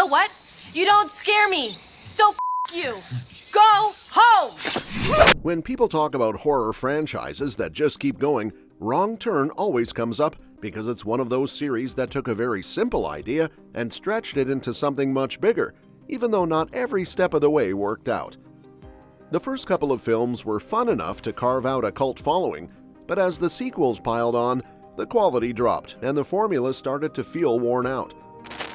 know what? You don't scare me. So f you. Go home! When people talk about horror franchises that just keep going, Wrong Turn always comes up because it's one of those series that took a very simple idea and stretched it into something much bigger, even though not every step of the way worked out. The first couple of films were fun enough to carve out a cult following, but as the sequels piled on, the quality dropped and the formula started to feel worn out.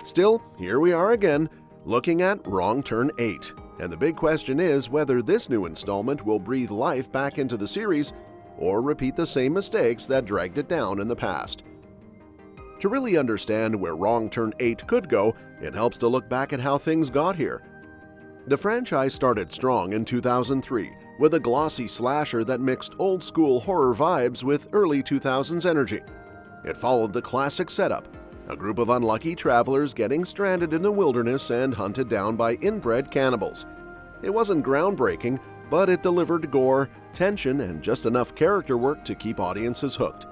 Still, here we are again, looking at Wrong Turn 8, and the big question is whether this new installment will breathe life back into the series or repeat the same mistakes that dragged it down in the past. To really understand where Wrong Turn 8 could go, it helps to look back at how things got here. The franchise started strong in 2003 with a glossy slasher that mixed old-school horror vibes with early 2000s energy. It followed the classic setup, a group of unlucky travelers getting stranded in the wilderness and hunted down by inbred cannibals. It wasn't groundbreaking, but it delivered gore, tension, and just enough character work to keep audiences hooked.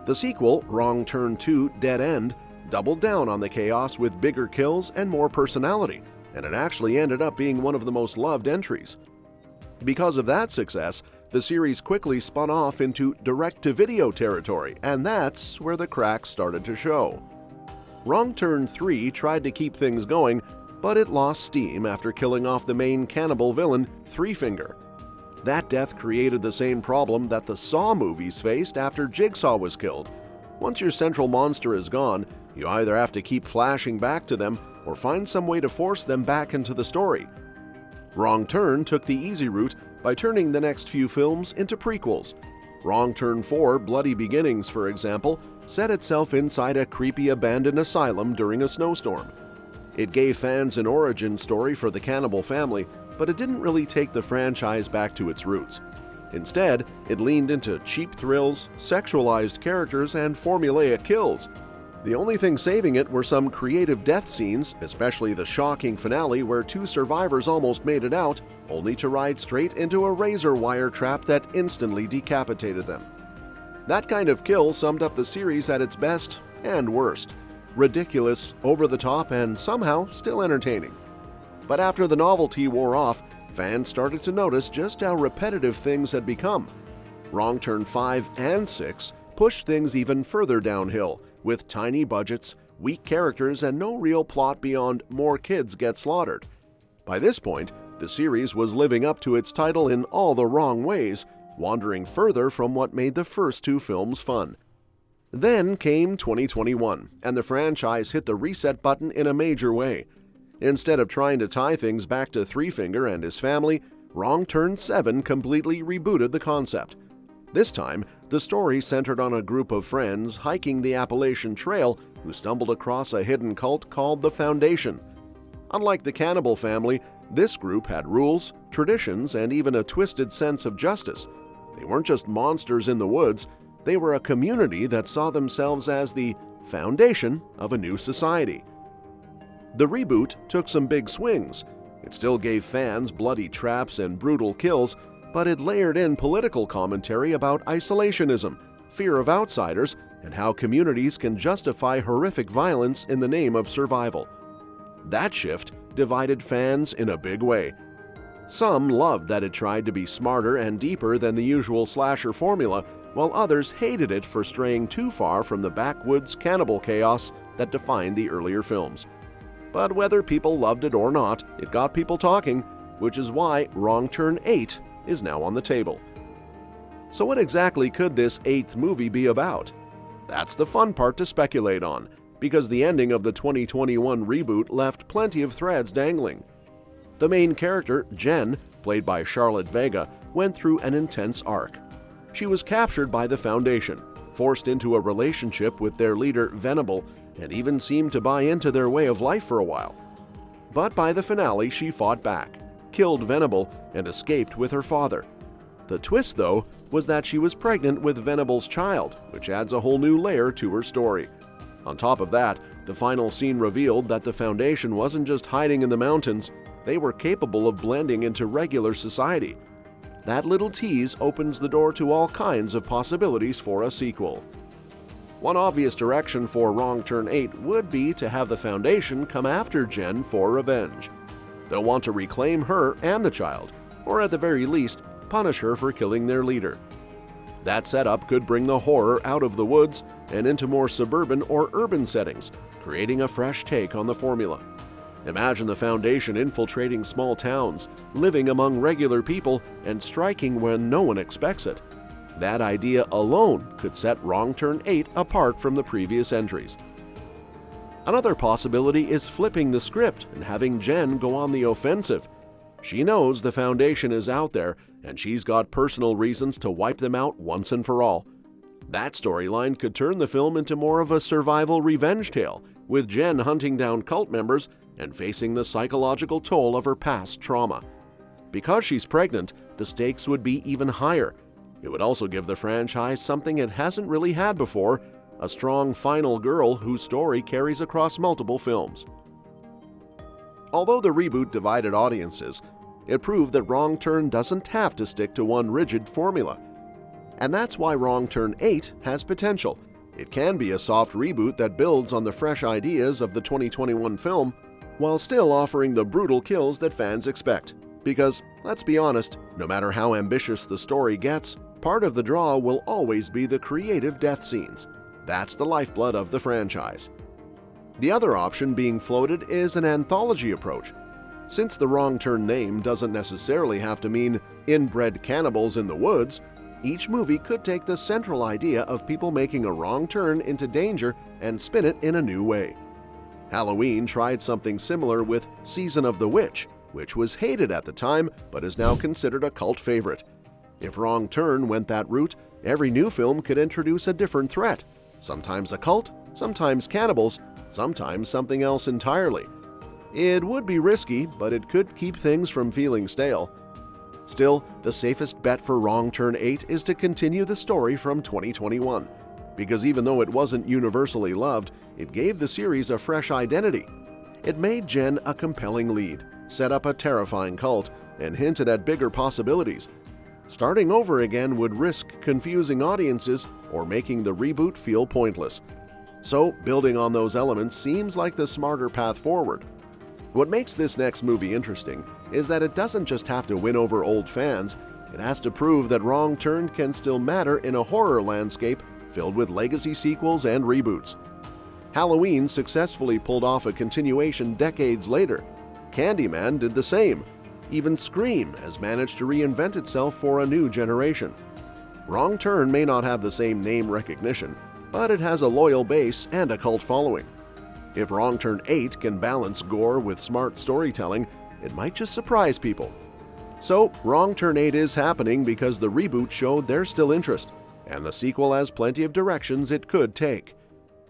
The sequel, Wrong Turn 2: Dead End, doubled down on the chaos with bigger kills and more personality, and it actually ended up being one of the most loved entries. Because of that success, the series quickly spun off into direct-to-video territory, and that's where the cracks started to show. Wrong Turn 3 tried to keep things going, but it lost steam after killing off the main cannibal villain, Three Finger. That death created the same problem that the Saw movies faced after Jigsaw was killed. Once your central monster is gone, you either have to keep flashing back to them or find some way to force them back into the story. Wrong Turn took the easy route by turning the next few films into prequels. Wrong Turn 4: Bloody Beginnings, for example, set itself inside a creepy abandoned asylum during a snowstorm. It gave fans an origin story for the cannibal family, but it didn't really take the franchise back to its roots. Instead, it leaned into cheap thrills, sexualized characters, and formulaic kills. The only thing saving it were some creative death scenes, especially the shocking finale where two survivors almost made it out, only to ride straight into a razor wire trap that instantly decapitated them. That kind of kill summed up the series at its best and worst. Ridiculous, over the top, and somehow still entertaining. But after the novelty wore off, fans started to notice just how repetitive things had become. Wrong Turn 5 and 6 pushed things even further downhill, with tiny budgets, weak characters, and no real plot beyond more kids get slaughtered. By this point, the series was living up to its title in all the wrong ways, wandering further from what made the first two films fun. Then came 2021, and the franchise hit the reset button in a major way. Instead of trying to tie things back to Three Finger and his family, Wrong Turn 7 completely rebooted the concept. This time, the story centered on a group of friends hiking the Appalachian Trail who stumbled across a hidden cult called the Foundation. Unlike the cannibal family, this group had rules, traditions, and even a twisted sense of justice. They weren't just monsters in the woods, they were a community that saw themselves as the foundation of a new society. The reboot took some big swings. It still gave fans bloody traps and brutal kills, but it layered in political commentary about isolationism, fear of outsiders, and how communities can justify horrific violence in the name of survival. That shift divided fans in a big way. Some loved that it tried to be smarter and deeper than the usual slasher formula, while others hated it for straying too far from the backwoods cannibal chaos that defined the earlier films. But whether people loved it or not, it got people talking, which is why Wrong Turn 8 is now on the table. So what exactly could this 8th movie be about? That's the fun part to speculate on, because the ending of the 2021 reboot left plenty of threads dangling. The main character, Jen, played by Charlotte Vega, went through an intense arc. She was captured by the Foundation, forced into a relationship with their leader, Venable, and even seemed to buy into their way of life for a while. But by the finale, she fought back, killed Venable, and escaped with her father. The twist, though, was that she was pregnant with Venable's child, which adds a whole new layer to her story. On top of that, the final scene revealed that the Foundation wasn't just hiding in the mountains, they were capable of blending into regular society. That little tease opens the door to all kinds of possibilities for a sequel. One obvious direction for Wrong Turn 8 would be to have the Foundation come after Jen for revenge. They'll want to reclaim her and the child, or at the very least, punish her for killing their leader. That setup could bring the horror out of the woods and into more suburban or urban settings, creating a fresh take on the formula. Imagine the Foundation infiltrating small towns, living among regular people, and striking when no one expects it. That idea alone could set Wrong Turn 8 apart from the previous entries. Another possibility is flipping the script and having Jen go on the offensive. She knows the Foundation is out there, and she's got personal reasons to wipe them out once and for all. That storyline could turn the film into more of a survival revenge tale, with Jen hunting down cult members and facing the psychological toll of her past trauma. Because she's pregnant, the stakes would be even higher. It would also give the franchise something it hasn't really had before, a strong final girl whose story carries across multiple films. Although the reboot divided audiences, it proved that Wrong Turn doesn't have to stick to one rigid formula. And that's why Wrong Turn 8 has potential. It can be a soft reboot that builds on the fresh ideas of the 2021 film, while still offering the brutal kills that fans expect. Because, let's be honest, no matter how ambitious the story gets, part of the draw will always be the creative death scenes. That's the lifeblood of the franchise. The other option being floated is an anthology approach. Since the Wrong Turn name doesn't necessarily have to mean inbred cannibals in the woods, each movie could take the central idea of people making a wrong turn into danger and spin it in a new way. Halloween tried something similar with Season of the Witch, which was hated at the time but is now considered a cult favorite. If Wrong Turn went that route, every new film could introduce a different threat, sometimes a cult, sometimes cannibals, sometimes something else entirely. It would be risky, but it could keep things from feeling stale. Still, the safest bet for Wrong Turn 8 is to continue the story from 2021, because even though it wasn't universally loved, it gave the series a fresh identity. It made Jen a compelling lead, set up a terrifying cult, and hinted at bigger possibilities. Starting over again would risk confusing audiences or making the reboot feel pointless. So, building on those elements seems like the smarter path forward. What makes this next movie interesting is that it doesn't just have to win over old fans, it has to prove that Wrong Turn can still matter in a horror landscape filled with legacy sequels and reboots. Halloween successfully pulled off a continuation decades later. Candyman did the same. Even Scream has managed to reinvent itself for a new generation. Wrong Turn may not have the same name recognition, but it has a loyal base and a cult following. If Wrong Turn 8 can balance gore with smart storytelling, it might just surprise people. So, Wrong Turn 8 is happening because the reboot showed there's still interest, and the sequel has plenty of directions it could take.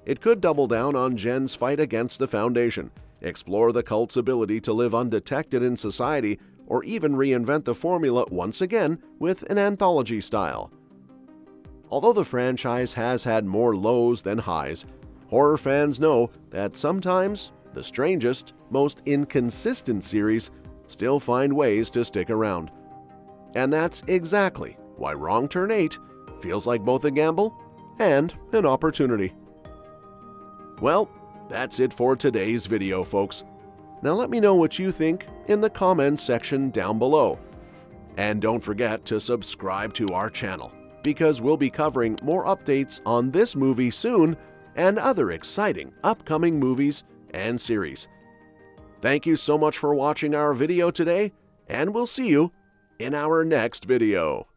It could double down on Jen's fight against the Foundation, explore the cult's ability to live undetected in society, or even reinvent the formula once again with an anthology style. Although the franchise has had more lows than highs, horror fans know that sometimes the strangest, most inconsistent series still find ways to stick around. And that's exactly why Wrong Turn 8 feels like both a gamble and an opportunity. Well, that's it for today's video, folks. Now let me know what you think in the comments section down below. And don't forget to subscribe to our channel, because we'll be covering more updates on this movie soon and other exciting upcoming movies and series. Thank you so much for watching our video today, and we'll see you in our next video.